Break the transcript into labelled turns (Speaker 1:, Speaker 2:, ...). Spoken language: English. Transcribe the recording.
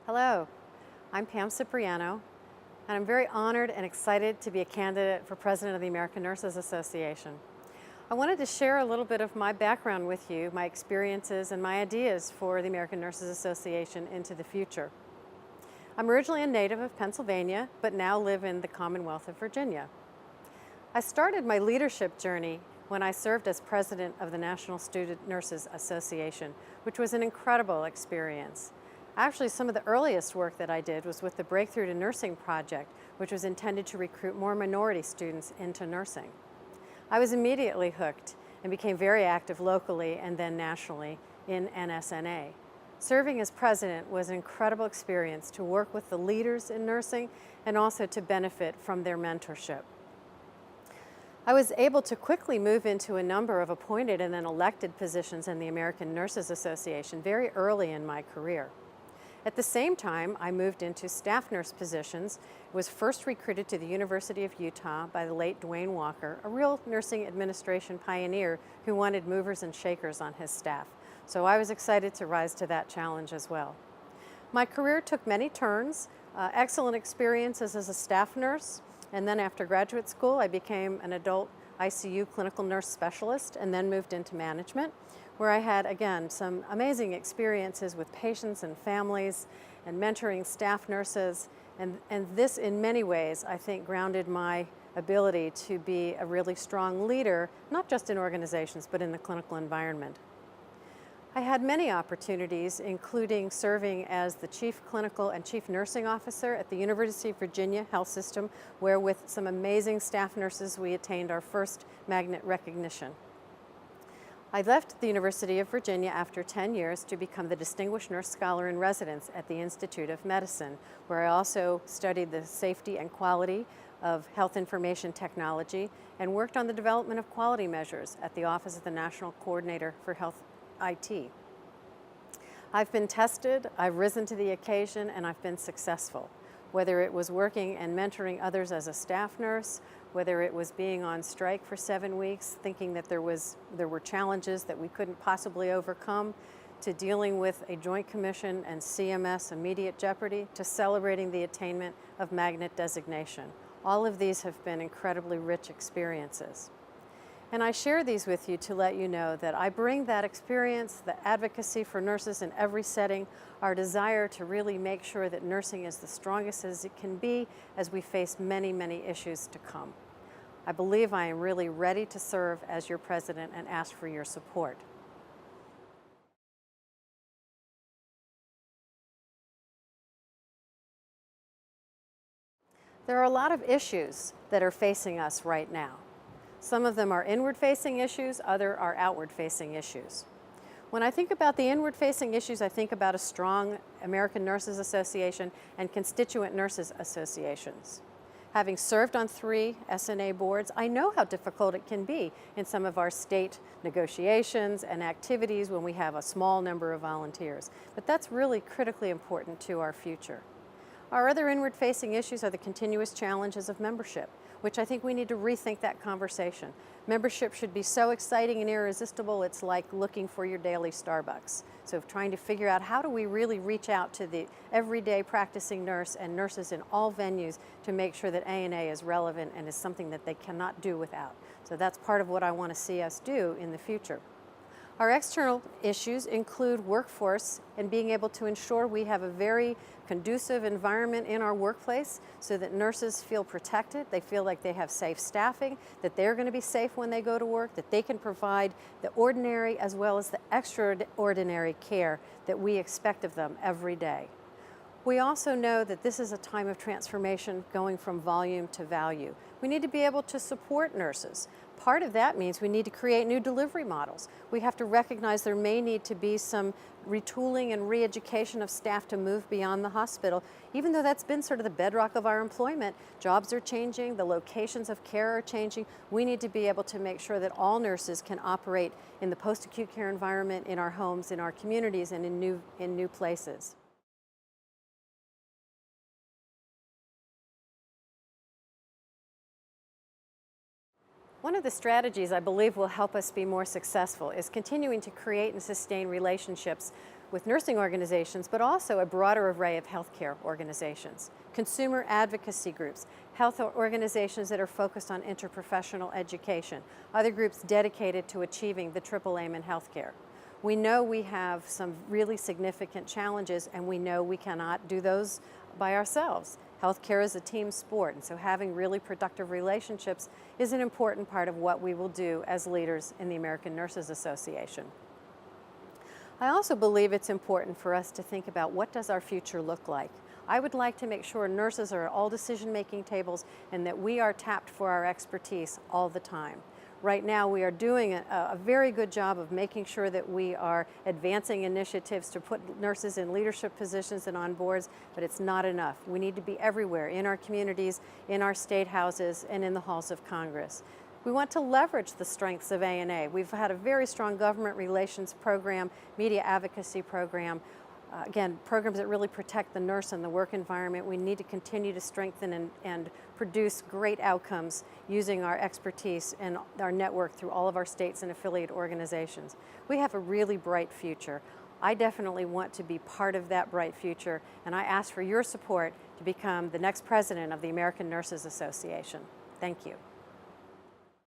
Speaker 1: Hello, I'm Pam Cipriano, and I'm very honored and excited to be a candidate for President of the American Nurses Association. I wanted to share a little bit of my background with you, my experiences and my ideas for the American Nurses Association into the future. I'm originally a native of Pennsylvania, but now live in the Commonwealth of Virginia. I started my leadership journey when I served as president of the National Student Nurses Association, which was an incredible experience. Actually, some of the earliest work that I did was with the Breakthrough to Nursing project, which was intended to recruit more minority students into nursing. I was immediately hooked and became very active locally and then nationally in NSNA. Serving as president was an incredible experience to work with the leaders in nursing and also to benefit from their mentorship. I was able to quickly move into a number of appointed and then elected positions in the American Nurses Association very early in my career. At the same time, I moved into staff nurse positions, was first recruited to the University of Utah by the late Dwayne Walker, a real nursing administration pioneer who wanted movers and shakers on his staff. So I was excited to rise to that challenge as well. My career took many turns, excellent experiences as a staff nurse, and then after graduate school, I became an adult ICU clinical nurse specialist and then moved into management, where I had, again, some amazing experiences with patients and families and mentoring staff nurses. And this, in many ways, I think grounded my ability to be a really strong leader, not just in organizations, but in the clinical environment. I had many opportunities, including serving as the Chief Clinical and Chief Nursing Officer at the University of Virginia Health System, where with some amazing staff nurses we attained our first magnet recognition. I left the University of Virginia after 10 years to become the Distinguished Nurse Scholar in Residence at the Institute of Medicine, where I also studied the safety and quality of health information technology and worked on the development of quality measures at the Office of the National Coordinator for Health IT. I've been tested, I've risen to the occasion, and I've been successful. Whether it was working and mentoring others as a staff nurse, whether it was being on strike for 7 weeks, thinking that there were challenges that we couldn't possibly overcome, to dealing with a Joint Commission and CMS immediate jeopardy, to celebrating the attainment of magnet designation. All of these have been incredibly rich experiences. And I share these with you to let you know that I bring that experience, the advocacy for nurses in every setting, our desire to really make sure that nursing is the strongest as it can be as we face many, many issues to come. I believe I am really ready to serve as your president and ask for your support. There are a lot of issues that are facing us right now. Some of them are inward-facing issues, others are outward-facing issues. When I think about the inward-facing issues, I think about a strong American Nurses Association and constituent nurses associations. Having served on 3 SNA boards, I know how difficult it can be in some of our state negotiations and activities when we have a small number of volunteers. But that's really critically important to our future. Our other inward-facing issues are the continuous challenges of membership, which I think we need to rethink that conversation. Membership should be so exciting and irresistible, it's like looking for your daily Starbucks. So trying to figure out how do we really reach out to the everyday practicing nurse and nurses in all venues to make sure that ANA is relevant and is something that they cannot do without. So that's part of what I want to see us do in the future. Our external issues include workforce and being able to ensure we have a very conducive environment in our workplace so that nurses feel protected, they feel like they have safe staffing, that they're going to be safe when they go to work, that they can provide the ordinary as well as the extraordinary care that we expect of them every day. We also know that this is a time of transformation going from volume to value. We need to be able to support nurses. Part of that means we need to create new delivery models. We have to recognize there may need to be some retooling and re-education of staff to move beyond the hospital. Even though that's been sort of the bedrock of our employment, jobs are changing, the locations of care are changing. We need to be able to make sure that all nurses can operate in the post-acute care environment, in our homes, in our communities, and in new places. One of the strategies I believe will help us be more successful is continuing to create and sustain relationships with nursing organizations, but also a broader array of healthcare organizations, consumer advocacy groups, health organizations that are focused on interprofessional education, other groups dedicated to achieving the triple aim in healthcare. We know we have some really significant challenges, and we know we cannot do those by ourselves. Healthcare is a team sport, and so having really productive relationships is an important part of what we will do as leaders in the American Nurses Association. I also believe it's important for us to think about what does our future look like. I would like to make sure nurses are at all decision-making tables and that we are tapped for our expertise all the time. Right now we are doing a very good job of making sure that we are advancing initiatives to put nurses in leadership positions and on boards, but it's not enough. We need to be everywhere, in our communities, in our state houses, and in the halls of Congress. We want to leverage the strengths of ANA. We've had a very strong government relations program, media advocacy program, again, programs that really protect the nurse and the work environment. We need to continue to strengthen and produce great outcomes using our expertise and our network through all of our states and affiliate organizations. We have a really bright future. I definitely want to be part of that bright future, and I ask for your support to become the next president of the American Nurses Association. Thank you.